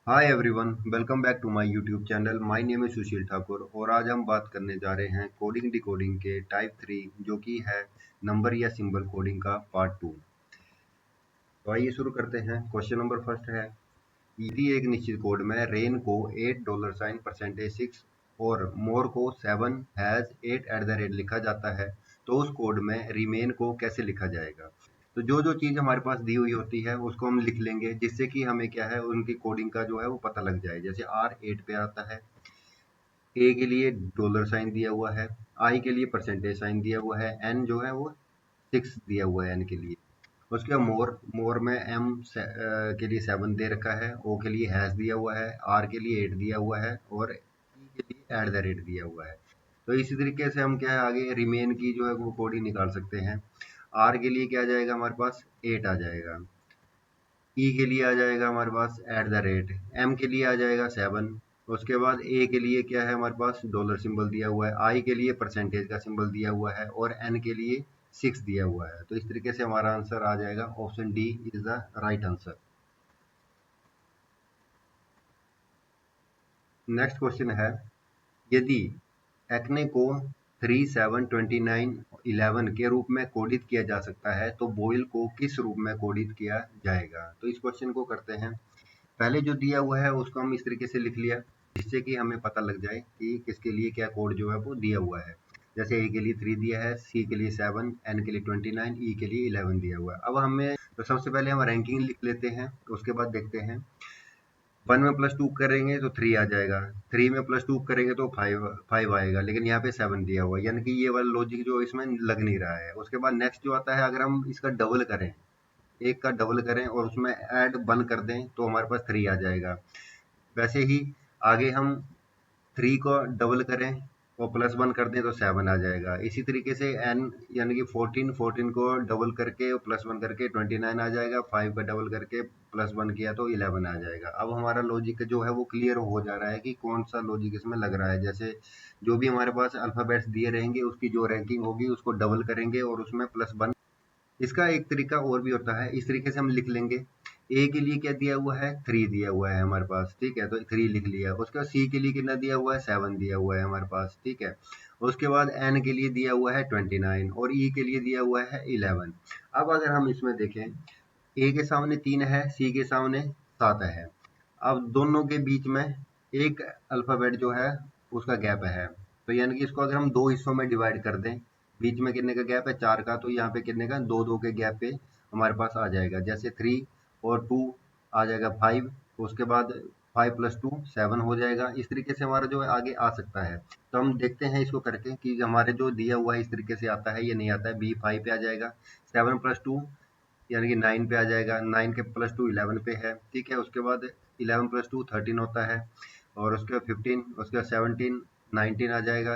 Hi everyone, welcome back to my YouTube channel. My name है सुशील ठाकुर और आज हम बात करने जा रहे हैं कोडिंग डिकोडिंग के टाइप 3 जो कि है नंबर या सिंबल कोडिंग का पार्ट 2। तो आइए शुरू करते हैं। क्वेश्चन नंबर फर्स्ट है, यदि एक निश्चित कोड में रेन को $8 %6 और मोर को 7 हैज 8 लिखा जाता है तो उस कोड में रिमेन को कैसे लिखा जाएगा। तो जो जो चीज़ हमारे पास दी हुई होती है उसको हम लिख लेंगे, जिससे कि हमें क्या है उनकी कोडिंग का जो है वो पता लग जाए। जैसे आर 8 पे आता है, ए के लिए डॉलर साइन दिया हुआ है, आई के लिए परसेंटेज साइन दिया हुआ है, एन जो है वो 6 दिया हुआ है एन के लिए। उसके बाद मोर मोर में एम के लिए 7 दे रखा है, ओ के लिए हैश दिया हुआ है, आर के लिए 8 दिया हुआ है और ई के लिए @ दिया हुआ है। तो इसी तरीके से हम क्या है आगे रिमेन की जो है वो कोडिंग निकाल सकते हैं। आर के लिए क्या आ जाएगा हमारे पास 8 आ जाएगा, ई के लिए आ जाएगा हमारे पास एम के लिए आ जाएगा 7। उसके बाद ए के लिए क्या है हमारे पास डॉलर सिंबल दिया हुआ है, आई के लिए परसेंटेज का सिंबल दिया हुआ है और एन के लिए 6 दिया हुआ है। तो इस तरीके से हमारा आंसर आ जाएगा option D is the right answer. Next question है, यदि एक्ने को 3 7 29 11 के रूप में कोडित किया जा सकता है तो बोयल को किस रूप में कोडित किया जाएगा। तो इस क्वेश्चन को करते हैं। पहले जो दिया हुआ है उसको हम इस तरीके से लिख लिया, जिससे कि हमें पता लग जाए कि किसके लिए क्या कोड जो है वो दिया हुआ है। जैसे ए के लिए 3 दिया है, सी के लिए 7, एन के लिए 29, ई के लिए 11 दिया हुआ है। अब हमें तो सबसे पहले हम रैंकिंग लिख लेते हैं, उसके बाद देखते हैं। 1 में +2 करेंगे तो 3 आ जाएगा, 3 में +2 करेंगे तो 5 आएगा, लेकिन यहाँ पे 7 दिया हुआ है, यानी कि ये वाला लॉजिक जो इसमें लग नहीं रहा है। उसके बाद नेक्स्ट जो आता है, अगर हम इसका डबल करें, एक का डबल करें और उसमें ऐड 1 कर दें तो हमारे पास 3 आ जाएगा। वैसे ही आगे हम 3 को डबल करें और +1 कर दें तो 7 आ जाएगा। इसी तरीके से n यानी कि 14 को डबल करके और +1 करके 29 आ जाएगा, 5 का डबल करके +1 किया तो 11 आ जाएगा। अब हमारा लॉजिक जो है वो क्लियर हो जा रहा है कि कौन सा लॉजिक इसमें लग रहा है। जैसे जो भी हमारे पास अल्फ़ाबेट्स दिए रहेंगे उसकी जो रैंकिंग होगी उसको डबल करेंगे और उसमें +1। इसका एक तरीका और भी होता है, इस तरीके से हम लिख लेंगे। ए के लिए क्या दिया हुआ है 3 दिया हुआ है हमारे पास, ठीक है, तो 3 लिख लिया। उसके बाद सी के लिए कितना दिया हुआ है 7 दिया हुआ है हमारे पास, ठीक है। उसके बाद एन के लिए दिया हुआ है 29 और ई के लिए दिया हुआ है 11। अब अगर हम इसमें देखें, ए के सामने 3 है, सी के सामने 7 है। अब दोनों के बीच में एक अल्फ़ाबेट जो है उसका गैप है, तो यानी कि इसको अगर हम 2 हिस्सों में डिवाइड कर दें, बीच में कितने का गैप है 4 का, तो यहाँ पे कितने का 2-2 के गैप पे हमारे पास आ जाएगा। जैसे 3 और 2 आ जाएगा 5, उसके बाद 5 + 2 7 हो जाएगा। इस तरीके से हमारा जो है आगे आ सकता है। तो हम देखते हैं इसको करके कि हमारे जो दिया हुआ है इस तरीके से आता है या नहीं आता है। बी 5 पे आ जाएगा, 7 + 2 यानी कि 9 पे आ जाएगा, 9 के +2 11 पे है, ठीक है। उसके बाद 11 + 2 13 होता है और उसके बाद 15, उसके बाद 17 19 आ जाएगा,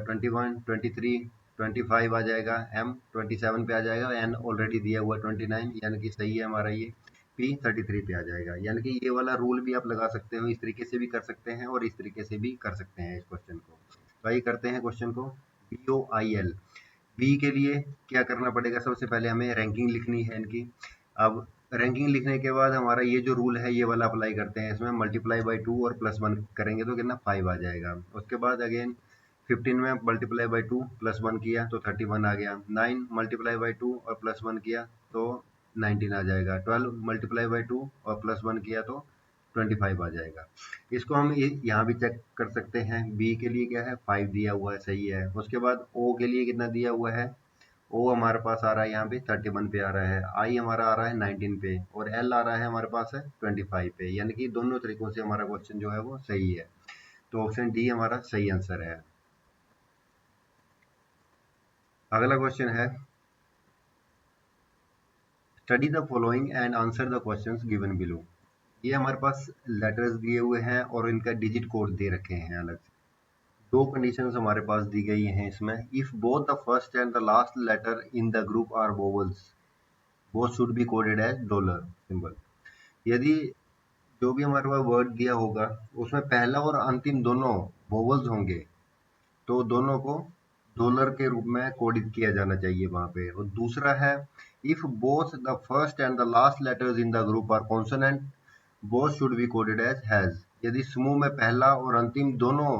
21 23 25 आ जाएगा, एम 27 पे आ जाएगा, एन ऑलरेडी दिया हुआ 29 यानी कि सही है हमारा ये। पी 33 पे आ जाएगा। यानी कि ये वाला रूल भी आप लगा सकते हो, इस तरीके से भी कर सकते हैं और इस तरीके से भी कर सकते हैं इस क्वेश्चन को। तो आइए करते हैं क्वेश्चन को। BOIL, बी के लिए क्या करना पड़ेगा, सबसे पहले हमें रैंकिंग लिखनी है इनकी। अब रैंकिंग लिखने के बाद हमारा ये जो रूल है ये वाला अप्लाई करते हैं, इसमें मल्टीप्लाई बाई 2 और +1 करेंगे तो कितना 5 आ जाएगा। उसके बाद अगेन 15 में मल्टीप्लाई बाई 2 +1 किया तो 31 आ गया, 9 मल्टीप्लाई बाई 2 और +1 किया तो 19 आ जाएगा, 12 मल्टीप्लाई बाई 2 और +1 किया तो 25 आ जाएगा। इसको हम यहाँ भी चेक कर सकते हैं। बी के लिए क्या है 5 दिया हुआ है, सही है। उसके बाद ओ के लिए कितना दिया हुआ है, ओ हमारे पास आ रहा है यहाँ पे 31 पे आ रहा है, आई हमारा आ रहा है 19 पे और एल आ रहा है हमारे पास है 25 पे। यानी कि दोनों तरीकों से हमारा क्वेश्चन जो है वो सही है। तो ऑप्शन डी हमारा सही आंसर है। अगला क्वेश्चन है, study the following and answer the questions given below. ये हमारे पास लेटर्स दिए हुए हैं और इनका डिजिट कोड दे रखे हैं अलग से। दो कंडीशंस हमारे पास दी गई हैं इसमें। If both the first and the last letter in the group are vowels, both should be coded as dollar symbol. यदि जो भी हमारे पास वर्ड दिया होगा उसमें पहला और अंतिम दोनों वोवल्स होंगे तो दोनों को डॉलर के रूप में कोडित किया जाना चाहिए वहां पे। और दूसरा है, if both the first and the last letters in the group are consonant, both should be coded as hash. यदि समूह में पहला और अंतिम दोनों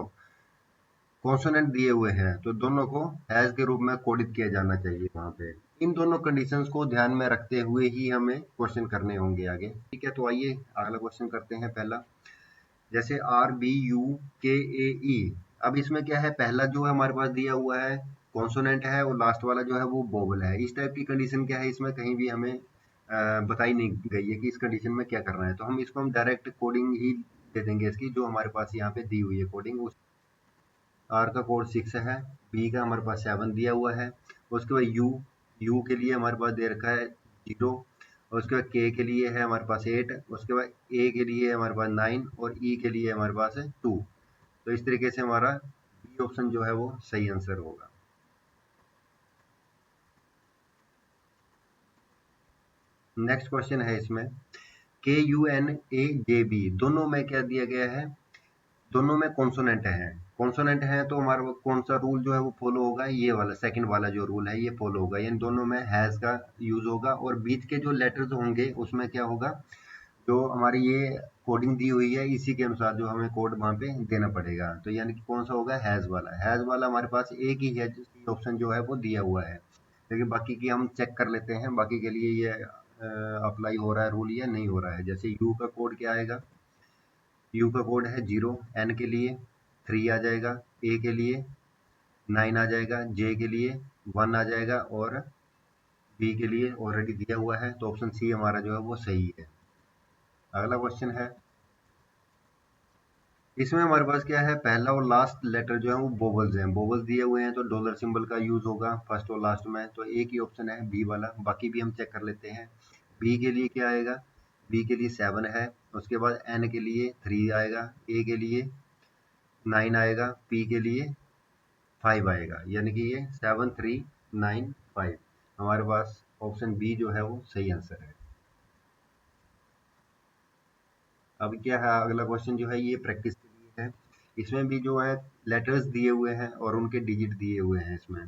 कॉन्सोनेंट दिए हुए हैं तो दोनों को हैज के रूप में कोडित किया जाना चाहिए वहां पे। इन दोनों कंडीशंस को ध्यान में रखते हुए ही हमें क्वेश्चन करने होंगे आगे। ठीक है, तो आइए अगला क्वेश्चन करते हैं। पहला जैसे RBUKAE, अब इसमें क्या है, पहला जो है हमारे पास दिया हुआ है कॉन्सोनेंट है और लास्ट वाला जो है वो वोवल है। इस टाइप की कंडीशन क्या है, इसमें कहीं भी हमें बताई नहीं गई है कि इस कंडीशन में क्या करना है, तो हम इसको हम डायरेक्ट कोडिंग ही दे देंगे इसकी, जो हमारे पास यहाँ पे दी हुई है कोडिंग। आर का कोड 6 है, बी का हमारे पास 7 दिया हुआ है, उसके बाद यू के लिए हमारे पास दे रखा है 0, और उसके बाद के लिए है हमारे पास 8, उसके बाद ए के लिए है हमारे पास 9 और ई के लिए हमारे पास है 2। तो इस तरीके से हमारा बी ऑप्शन जो है वो सही आंसर होगा। नेक्स्ट क्वेश्चन है इसमें KUNAJB, दोनों में क्या दिया गया है, दोनों में कॉन्सोनेंट है। कॉन्सोनेंट है तो हमारा कौन सा रूल जो है वो फॉलो होगा, ये वाला सेकंड वाला जो रूल है ये फॉलो होगा, यानी दोनों में हैज का यूज होगा, और बीच के जो लेटर्स होंगे उसमें क्या होगा, जो हमारी ये कोडिंग दी हुई है इसी के अनुसार जो हमें कोड वहां पे देना पड़ेगा। तो यानी कि कौन सा होगा, हैज वाला। हैज वाला हमारे पास एक ही है ऑप्शन जो है वो दिया हुआ है, लेकिन बाकी की हम चेक कर लेते हैं बाकी के लिए ये अप्लाई हो रहा है रूल या नहीं हो रहा है। जैसे यू का कोड क्या आएगा, यू का कोड है 0, एन के लिए 3 आ जाएगा, ए के लिए 9 आ जाएगा, जे के लिए 1 आ जाएगा, और बी के लिए ऑलरेडी दिया हुआ है, तो ऑप्शन सी हमारा जो है वो सही है। अगला क्वेश्चन है, इसमें हमारे पास क्या है, पहला और लास्ट लेटर जो है वो वोवल्स हैं, वोवल्स दिए हुए हैं तो डॉलर सिंबल का यूज होगा फर्स्ट और लास्ट में, तो एक ही ऑप्शन है बी वाला। बाकी भी हम चेक कर लेते हैं। बी के लिए क्या आएगा, बी के लिए 7 है, उसके बाद एन के लिए 3 आएगा, ए के लिए 9 आएगा, पी के लिए 5 आएगा, यानी कि ये 7 3 9 5, हमारे पास ऑप्शन बी जो है वो सही आंसर है। अब क्या है, अगला क्वेश्चन जो है ये प्रैक्टिस के लिए है। इसमें भी जो है लेटर्स दिए हुए हैं और उनके डिजिट दिए हुए हैं इसमें,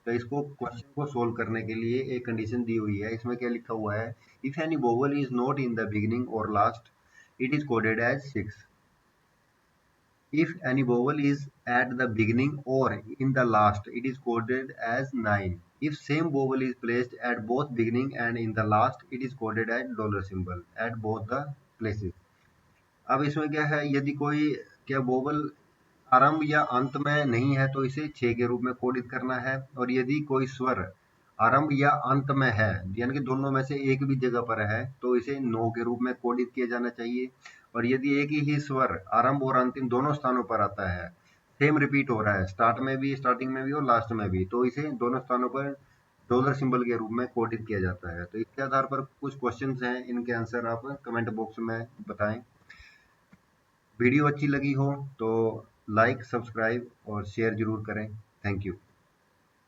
तो इसको क्वेश्चन को सोल्व करने के लिए एक कंडीशन दी हुई है। इसमें क्या लिखा हुआ है, if any vowel is not in the beginning और last it is coded as 6। If any vowel is at the beginning or in the last, it is coded as 9. If same vowel is placed at both beginning and in the last, it is coded as dollar symbol at both the places. अब इसमें क्या है, यदि कोई क्या vowel आरंभ या अंत में नहीं है तो इसे 6 के रूप में कोडित करना है, और यदि कोई स्वर आरंभ या अंत में है यानी कि दोनों में से एक भी जगह पर है तो इसे 9 के रूप में कोडित किया जाना चाहिए। और यदि एक ही स्वर आरंभ और अंतिम दोनों स्थानों पर आता है, सेम रिपीट हो रहा है, स्टार्ट में भी, स्टार्टिंग में भी और लास्ट में भी, तो इसे दोनों स्थानों पर डॉलर सिंबल के रूप में कोडित किया जाता है। तो इसके आधार पर कुछ क्वेश्चंस हैं, इनके आंसर आप कमेंट बॉक्स में बताएं। वीडियो अच्छी लगी हो तो लाइक, सब्सक्राइब और शेयर जरूर करें। Thank you.